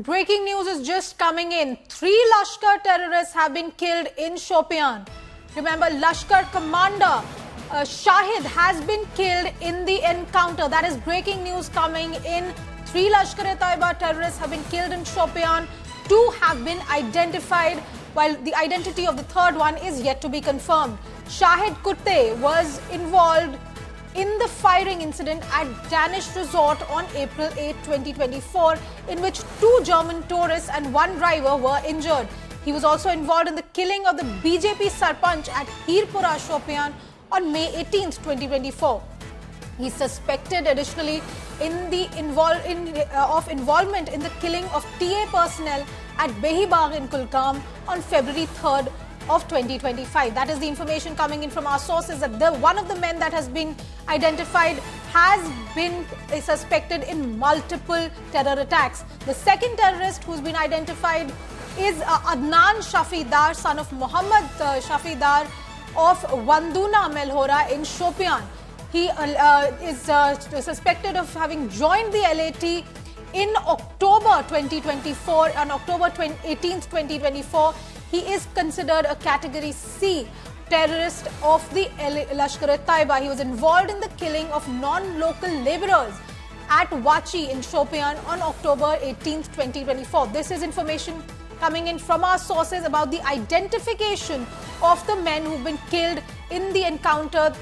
breaking news is just coming in. 3 Lashkar terrorists have been killed in Shopian. Remember, Lashkar commander Shahid has been killed in the encounter. That is breaking news coming in. 3 Lashkar-e-Taiba terrorists have been killed in Shopian. 2 have been identified, while the identity of the third one is yet to be confirmed. Shahid Kutte was involved in the firing incident at Danish Resort on April 8, 2024, in which 2 German tourists and 1 driver were injured. He was also involved in the killing of the BJP Sarpanch at Hirpura, Shopian on May 18, 2024. He is suspected additionally in the involvement in the killing of TA personnel at Behibagh in Kulgam on February 3rd of 2025. That is the information coming in from our sources, that one of the men that has been identified has been suspected in multiple terror attacks. The second terrorist who's been identified is Adnan Shafidar, son of Muhammad Shafidar of Wanduna Melhora in Shopian. He is suspected of having joined the LAT in October 2024. On October 18th, 2024, he is considered a Category C terrorist of the Lashkar-e-Taiba. He was involved in the killing of non-local laborers at Wachi in Shopian on October 18th, 2024. This is information coming in from our sources about the identification of the men who've been killed in the encounter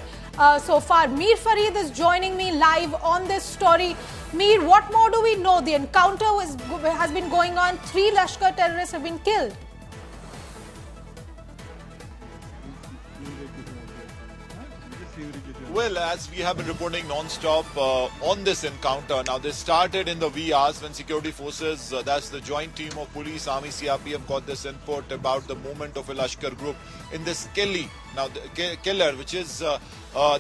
so far. Mir Farid is joining me live on this story. Mir, what more do we know? The encounter has been going on. 3 Lashkar terrorists have been killed. Well, as we have been reporting non-stop on this encounter, now this started in the wee hours when security forces, that's the joint team of police, army, CRPF, got this input about the movement of a Lashkar group in this Kelly. Now, the Keller, which is,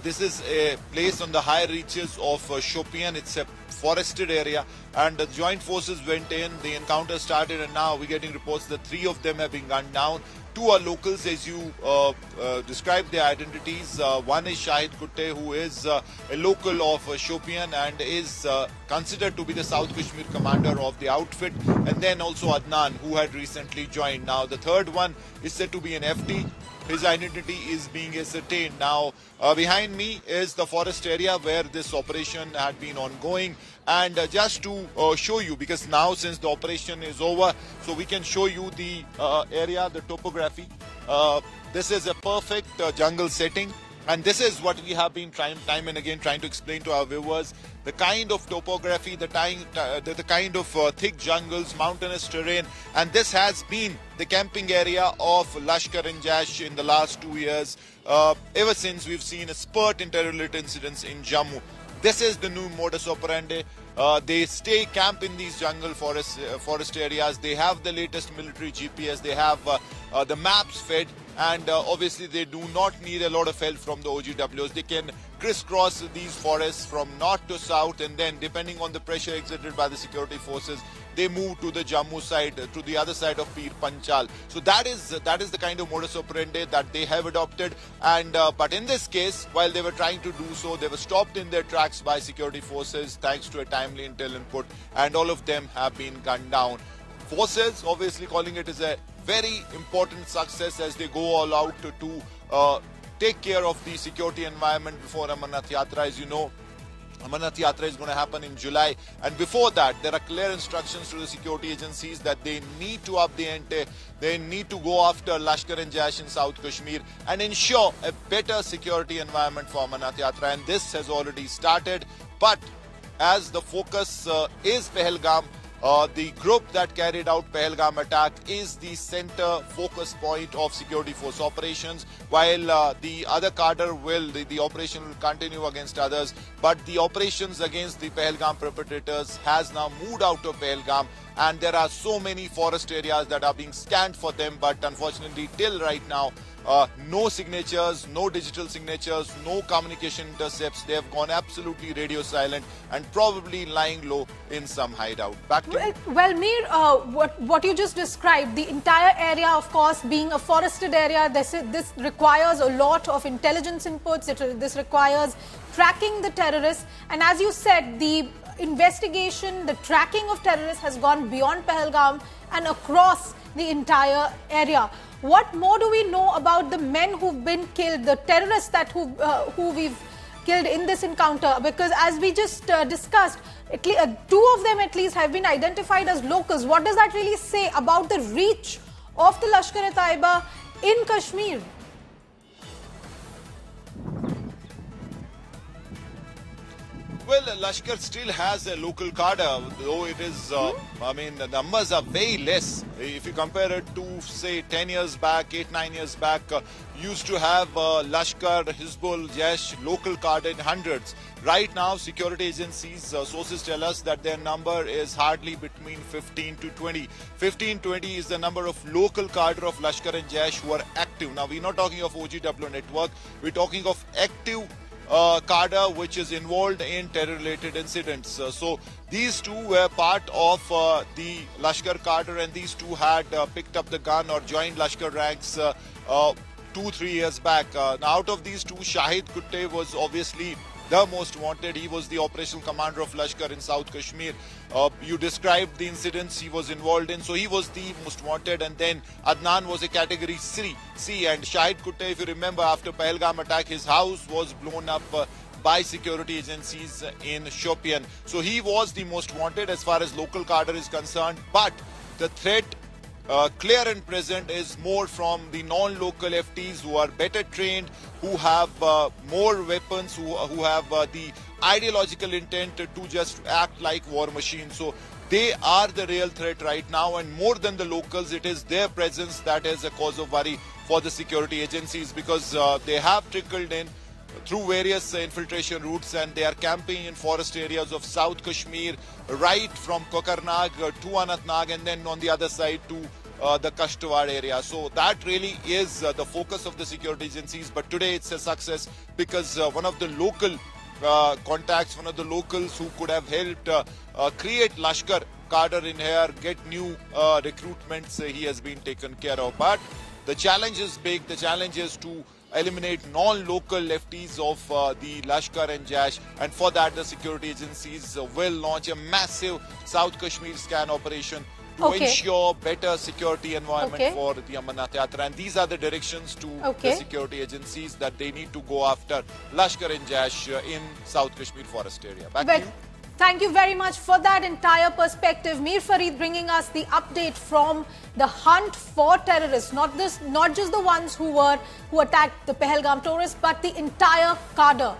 this is a place on the high reaches of Shopian. It's a forested area, and the joint forces went in, the encounter started, and now we're getting reports that 3 of them have been gunned down. 2 are locals, as you described their identities. One is Shahid Kutte, who is a local of Shopian and is considered to be the South Kashmir commander of the outfit. And then also Adnan, who had recently joined. Now, the third one is said to be an FD. His identity is being ascertained. Now, behind me is the forest area where this operation had been ongoing. And just to show you, because now since the operation is over, so we can show you the area, the topography. This is a perfect jungle setting. And this is what we have been time and again trying to explain to our viewers. The kind of topography, the kind of thick jungles, mountainous terrain. And this has been the camping area of Lashkar and Jaish in the last 2 years. Ever since we've seen a spurt in terror-related incidents in Jammu. This is the new modus operandi. They stay camp in these jungle forest areas. They have the latest military GPS. They have the maps fed. And obviously they do not need a lot of help from the OGWs. They can crisscross these forests from north to south, and then depending on the pressure exerted by the security forces, they move to the Jammu side, to the other side of Pir Panchal. So that is the kind of modus operandi that they have adopted. And but in this case, while they were trying to do so, they were stopped in their tracks by security forces thanks to a timely intel input, and all of them have been gunned down. Forces obviously calling it as a very important success as they go all out to take care of the security environment before Amarnath Yatra. As you know, Amarnath Yatra is going to happen in July, and before that there are clear instructions to the security agencies that they need to up the ante, they need to go after Lashkar and Jaish in South Kashmir and ensure a better security environment for Amarnath Yatra, and this has already started. But as the focus is Pahalgam, the group that carried out Pahalgam attack is the center focus point of security force operations, while the other cadre the operation will continue against others. But the operations against the Pahalgam perpetrators has now moved out of Pahalgam, and there are so many forest areas that are being scanned for them. But unfortunately, till right now, no signatures, no digital signatures, no communication intercepts. They have gone absolutely radio silent and probably lying low in some hideout. Back to you. Well, Mir, what you just described, the entire area, of course, being a forested area, this requires a lot of intelligence inputs. This requires tracking the terrorists. And as you said, the investigation, the tracking of terrorists has gone beyond Pahalgam and across the entire area. What more do we know about the men who've been killed, the terrorists that who we've killed in this encounter? Because as we just discussed, two of them at least have been identified as locals. What does that really say about the reach of the Lashkar-e-Taiba in Kashmir? Well, Lashkar still has a local cadre, though it is, I mean, the numbers are way less. If you compare it to, say, 10 years back, 8-9 years back, used to have Lashkar, Hizbul, Jaish, local cadre in hundreds. Right now, security agencies, sources tell us that their number is hardly between 15 to 20. 15-20 is the number of local cadre of Lashkar and Jaish who are active. Now, we're not talking of OGW network, we're talking of active cadre which is involved in terror-related incidents. So these two were part of the Lashkar cadre, and these two had picked up the gun or joined Lashkar ranks 2-3 years back. Now out of these two, Shahid Kutte was obviously the most wanted. He was the operational commander of Lashkar in South Kashmir. You described the incidents he was involved in, so he was the most wanted. And then Adnan was a category C. And Shahid Kutte, if you remember, after Pahalgam attack, his house was blown up by security agencies in Shopian. So he was the most wanted as far as local cadre is concerned. But the threat, clear and present, is more from the non-local FTs who are better trained, who have more weapons, who have the ideological intent to just act like war machines. So they are the real threat right now, and more than the locals, it is their presence that is a cause of worry for the security agencies, because they have trickled in through various infiltration routes, and they are camping in forest areas of South Kashmir, right from Kokarnag to Anantnag, and then on the other side to the Kashtawad area. So that really is the focus of the security agencies. But today it's a success because one of the local contacts, one of the locals who could have helped create Lashkar cadre in here, get new recruitments, he has been taken care of. But the challenge is big. The challenge is to eliminate non-local lefties of the Lashkar and Jaish, and for that the security agencies will launch a massive South Kashmir scan operation to ensure better security environment for the Amarnath Yatra. And these are the directions to the security agencies, that they need to go after Lashkar and Jaish in South Kashmir forest area. Back to you. Thank you very much for that entire perspective. Mir Farid bringing us the update from the hunt for terrorists, not just the ones who attacked the Pahalgam tourists, but the entire cadre